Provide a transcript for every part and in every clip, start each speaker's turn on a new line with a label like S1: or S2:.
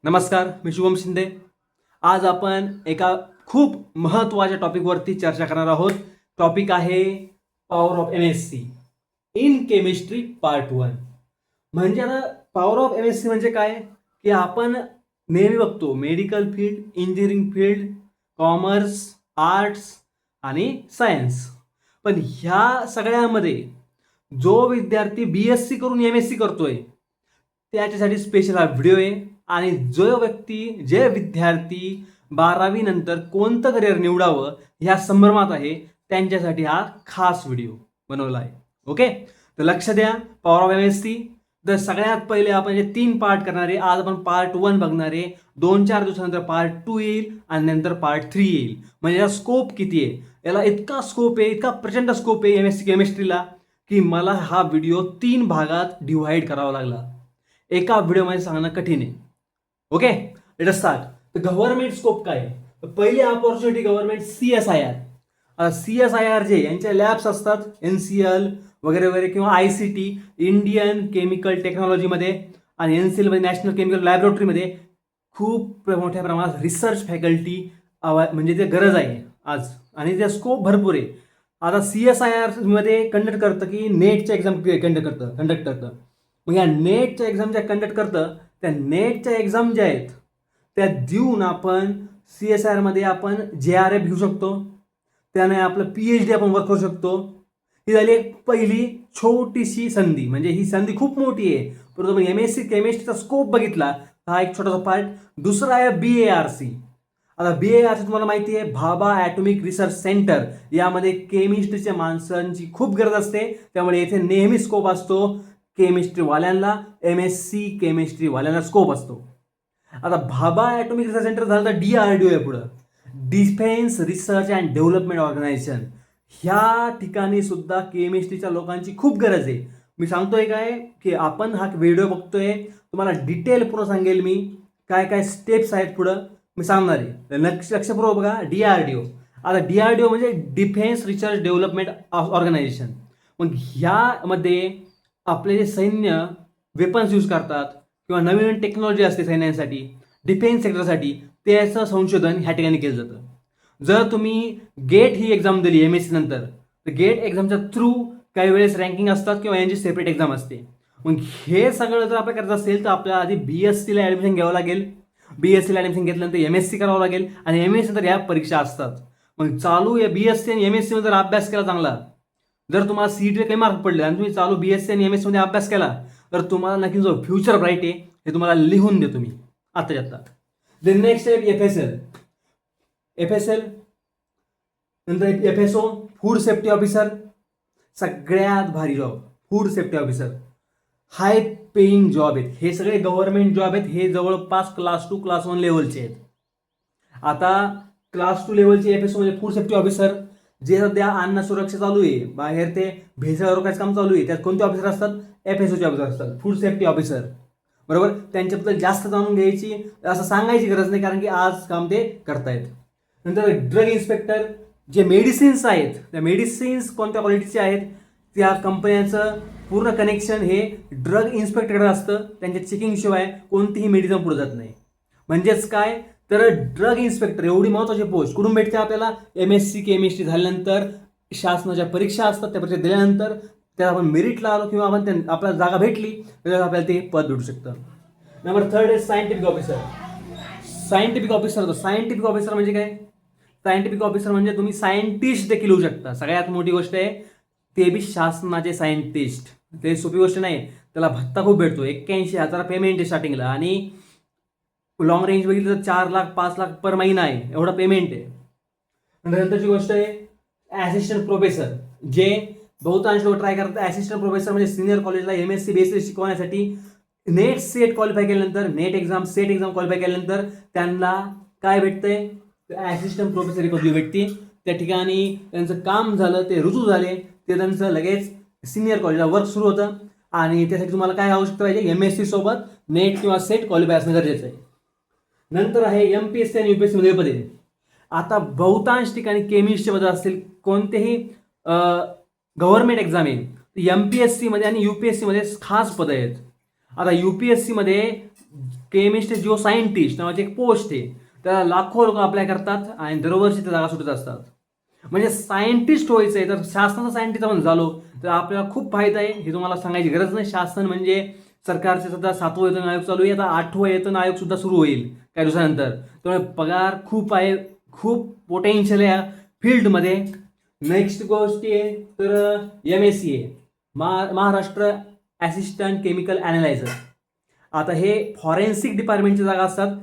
S1: नमस्कार, मी शुभम शिंदे. आज आपण एका खूप महत्त्वाच्या टॉपिकवरती चर्चा करणार आहोत. टॉपिक आहे power of MSc in chemistry part 1. म्हणजे आता पॉवर ऑफ MSc म्हणजे काय, की आपण नेहमी बघतो medical field, engineering field, commerce, arts आणि सायन्स. पण ह्या सगळ्यामध्ये जो विद्यार्थी BSc करून MSc करतोय त्याच्यासाठी स्पेशल हा व्हिडिओ आहे. आणि जे विद्यार्थी 12वी नंतर कोणतं करिअर निवडावं ह्या संभ्रमात आहे त्यांच्यासाठी हा खास व्हिडिओ बनवला आहे. ओके, तर लक्ष द्या. Power of MSc. तर सगळ्यात पहिले आपण जे 3 पार्ट करणार आहे. आज आपण पार्ट 1 बघणार आहे. 2-4 दिवसानंतर पार्ट 2 येईल आणि नंतर पार्ट 3 येईल. म्हणजे याचा स्कोप किती आहे, याला इतका स्कोप आहे, इतका प्रचंड स्कोप आहे MSc केमिस्ट्रीला, की मला हा व्हिडिओ 3 भागात डिव्हाइड करावा लागला. एका व्हिडिओमध्ये सांगणं कठीण आहे. Okay, let us start. तर गव्हर्नमेंट स्कोप काय आहे? पहिली अपॉर्च्युनिटी गव्हर्नमेंट CSIR. CSIR जे यांच्या लॅब्स असतात NCL वगैरे वगैरे किंवा ICT इंडियन केमिकल टेक्नॉलॉजीमध्ये आणि NCL मध्ये नॅशनल केमिकल लॅबोरेटरीमध्ये खूप मोठ्या प्रमाणात रिसर्च फॅकल्टी म्हणजे ते गरज आहे आज, आणि त्या स्कोप भरपूर आहे. आता CSIR मध्ये कंडक्ट करतं की नेटच्या एक्झाम कंडक्ट करतं. मग या नेटच्या एक्झाम ज्या कंडक्ट करतं त्या नेटच्या एक्झाम ज्या आहेत त्या देऊन आपण CSIR मध्ये आपण JRF घेऊ शकतो. त्याने आपलं PhD आपण वर्क करू शकतो. ही झाली एक पहिली छोटीशी संधी. म्हणजे ही संधी खूप मोठी आहे, परंतु आपण MSc केमिस्ट्रीचा स्कोप बघितला हा एक छोटासा पार्ट. दुसरा आहे BARC. आता BARC तुम्हाला माहिती आहे, भाभा ॲटॉमिक रिसर्च सेंटर. यामध्ये केमिस्ट्रीच्या माणसांची खूप गरज असते, त्यामुळे येथे नेहमी स्कोप असतो केमिस्ट्रीवाल्यांना. MSc केमिस्ट्रीवाल्यांना स्कोप असतो. आता भाभा ॲटॉमिक रिसर्च सेंटर झालं तर DRDO आहे पुढं, defence research and development organisation. ह्या ठिकाणी सुद्धा केमिस्ट्रीच्या लोकांची खूप गरज आहे. मी सांगतोय काय, की आपण हा व्हिडिओ बघतोय, तुम्हाला डिटेल पूर्ण सांगेल मी, काय काय स्टेप्स आहेत पुढं मी सांगणार आहे. लक्षपूर्वक बघा. DRDO. आता DRDO म्हणजे डिफेन्स रिसर्च डेव्हलपमेंट ऑर्गनायझेशन. मग ह्यामध्ये आपले जे सैन्य वेपन्स यूज करतात किंवा नवीन टेक्नॉलॉजी असते सैन्यासाठी, डिफेन्स सेक्टरसाठी, त्याचं संशोधन ह्या ठिकाणी केलं जातं. जर तुम्ही गेट ही एक्झाम दिली MSc नंतर, तर गेट एक्झामच्या थ्रू काही वेळेस रँकिंग असतात किंवा यांची सेपरेट एक्झाम असते. मग हे सगळं जर आपल्याला करायचं असेल तर आपल्याला आधी BSc ला ॲडमिशन घ्यावं लागेल. BSc ला ॲडमिशन घेतल्यानंतर MSc करावं लागेल आणि MSc नंतर ह्या परीक्षा असतात. मग चालू या BSc आणि MSc मध्ये जर अभ्यास केला चांगला, जर तुम्हाला CET काही मार्क पडले आणि तुम्ही चालू BSc आणि MSc मध्ये अभ्यास केला, तर तुम्हाला नक्की जो फ्युचर ब्राईट आहे हे तुम्हाला लिहून देतो मी आता. द नेक्स्ट आहे FSL. नंतर FSO, फूड सेफ्टी ऑफिसर. सगळ्यात भारी जॉब फूड सेफ्टी ऑफिसर. हाय पेईंग जॉब आहेत. हे सगळे गव्हर्नमेंट जॉब आहेत. हे जवळपास क्लास 2 क्लास 1 लेवलचे आहेत. आता क्लास 2 लेवलचे FSO म्हणजे फूड सेफ्टी ऑफिसर, जे सध्या अन्न सुरक्षा चालू आहे, बाहेर ते भेसळ रोखायचं काम चालू आहे, त्यात कोणते ऑफिसर असतात? FSOचे ऑफिसर असतात, फूड सेफ्टी ऑफिसर. बरोबर, त्यांच्याबद्दल जास्त जाणून घ्यायची, असं सांगायची गरज नाही, कारण की आज काम ते करतायत. नंतर ड्रग इन्स्पेक्टर. जे मेडिसिन्स आहेत, त्या मेडिसिन्स कोणत्या क्वालिटीचे आहेत त्या कंपन्यांचं पूर्ण कनेक्शन हे ड्रग इन्स्पेक्टरकडे असतं. त्यांच्या चेकिंग शिवाय कोणतीही मेडिसिन पुढे जात नाही. म्हणजेच काय, तर ड्रग इन्स्पेक्टर एवढी महत्त्वाची पोस्ट कुठून भेटते आपल्याला? MSc केमिस्ट्री झाल्यानंतर शासनाच्या परीक्षा असतात, त्या परीक्षा दिल्यानंतर त्यात आपण मेरिटला आलो किंवा आपण आपल्याला जागा भेटली तर आपल्याला ते पद भेटू शकतं. नंबर 3 आहे सायंटिफिक ऑफिसर. सायंटिफिक ऑफिसर म्हणजे काय? सायंटिफिक ऑफिसर म्हणजे तुम्ही सायंटिस्ट देखील होऊ शकता. सगळ्यात मोठी गोष्ट आहे, ते बी शासनाचे सायंटिस्ट. ते सोपी गोष्ट नाही, त्याला भत्ता खूप भेटतो. 81,000 पेमेंट आहे स्टार्टिंगला, आणि लॉंग रेंज बघितलं तर 4 लाख 5 लाख पर महिना आहे, एवढा पेमेंट आहे. नंतरची गोष्ट आहे असिस्टंट प्रोफेसर. जे बहुतांश लोक ट्राय करतात असिस्टंट प्रोफेसर म्हणजे सिनियर कॉलेजला MSc बेसिस शिकवण्यासाठी नेट सेट क्वालिफाय केल्यानंतर, net exam set exam qualify केल्यानंतर त्यांना काय भेटतंय? असिस्टंट प्रोफेसर ही पदवी भेटते. त्या ठिकाणी त्यांचं काम झालं, ते रुजू झाले, ते त्यांचं लगेच सिनियर कॉलेजला वर्क सुरू होतं. आणि त्यासाठी तुम्हाला काय आवश्यकता पाहिजे? MSc सोबत नेट किंवा सेट क्वालिफाय असणं गरजेचं आहे. नंतर आहे MPSC आणि UPSC मध्ये पदे. आता बहुतांश ठिकाणी केमिस्ट्री मध्ये असतील, कोणतेही गव्हर्नमेंट एक्झाम आहे MPSC मध्ये आणि UPSC मध्ये खास पद आहेत. आता UPSC मध्ये केमिस्ट्री जिओ सायंटिस्ट नावाची एक पोस्ट आहे, त्याला लाखो लोक अप्लाय करतात आणि दरवर्षी त्या जागा सुटत असतात. म्हणजे सायंटिस्ट व्हायचं आहे तर शासनाचा सायंटिस्ट आपण झालो तर आपल्याला खूप फायदा आहे, हे तुम्हाला सांगायची गरज नाही. शासन म्हणजे सरकारचे सध्या 7वं वेतन आयोग चालू आहे, आता 8वं वेतन आयोग सुद्धा सुरू होईल काही दिवसानंतर. त्यामुळे पगार खूप आहे, खूप पोटेन्शियल आहे या फील्डमध्ये. नेक्स्ट गोष्ट आहे तर MSc आहे, महाराष्ट्र असिस्टंट केमिकल ॲनालायझर. आता हे फॉरेन्सिक डिपार्टमेंटच्या जागा असतात.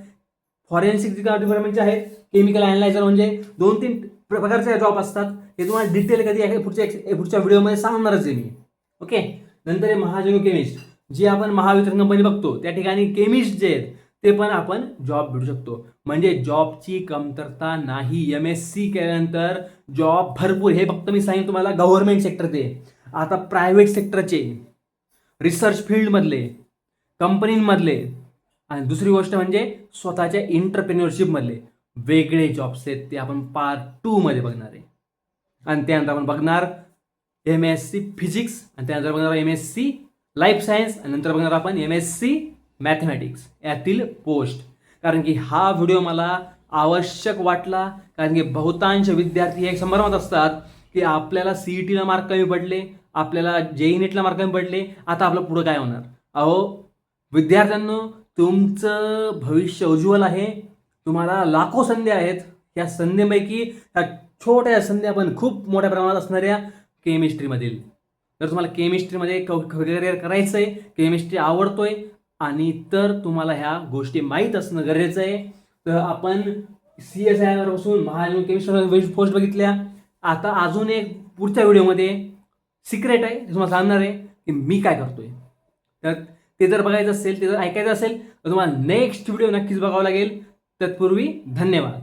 S1: फॉरेन्सिक डिपार्टमेंटचे आहेत. केमिकल ॲनालायझर म्हणजे 2-3 प्रकारचे जॉब असतात. हे तुम्हाला डिटेल कधी आहे पुढच्या व्हिडिओमध्ये सांगणारच आहे मी. ओके. नंतर आहे महाजन केमिस्ट, जे आपण महावितरण कंपनी बघतो त्या ठिकाणी केमिस्ट जे आहेत ते पण आपण जॉब भेटू शकतो. म्हणजे जॉबची कमतरता नाही. MSc केल्यानंतर जॉब भरपूर. हे फक्त मी सांगेन तुम्हाला गव्हर्नमेंट सेक्टरचे. आता प्रायव्हेट सेक्टरचे, रिसर्च फील्डमधले, कंपनींमधले, आणि दुसरी गोष्ट म्हणजे स्वतःच्या एंटरप्रेन्युअरशिपमधले वेगळे जॉब्स आहेत, ते आपण पार्ट 2 मध्ये बघणार आहे. आणि त्यानंतर आपण बघणार MSc फिजिक्स, आणि त्यानंतर बघणार MSc लाईफ सायन्स, आणि नंतर बघणार आपण MSc मॅथमॅटिक्स यातील पोस्ट. कारण की हा व्हिडिओ मला आवश्यक वाटला, कारण की बहुतांश विद्यार्थी हे संभ्रमात असतात की आपल्याला CETला मार्क कमी पडले, आपल्याला JEE नीटला मार्क कमी पडले, आता आपलं पुढं काय होणार. अहो विद्यार्थ्यांनो, तुमचं भविष्य उज्ज्वल आहे. तुम्हाला लाखो संधी आहेत. या संधीपैकी ह्या छोट्या संध्या पण खूप मोठ्या प्रमाणात असणाऱ्या केमिस्ट्रीमधील. तर तुम्हाला केमिस्ट्रीमध्ये करिअर करायचं आहे, केमिस्ट्री आवडतोय, आणि तर तुम्हाला ह्या गोष्टी माहीत असणं गरजेचं आहे. तर आपण CSIR पासून महाजन केमिस्ट्री पोस्ट बघितल्या. आता अजून एक पुढच्या व्हिडिओमध्ये सिक्रेट आहे, तुम्हाला सांगणार आहे की मी काय करतोय. तर ते जर बघायचं असेल, ते जर ऐकायचं असेल तर तुम्हाला नेक्स्ट व्हिडिओ नक्कीच बघावं लागेल. तत्पूर्वी धन्यवाद.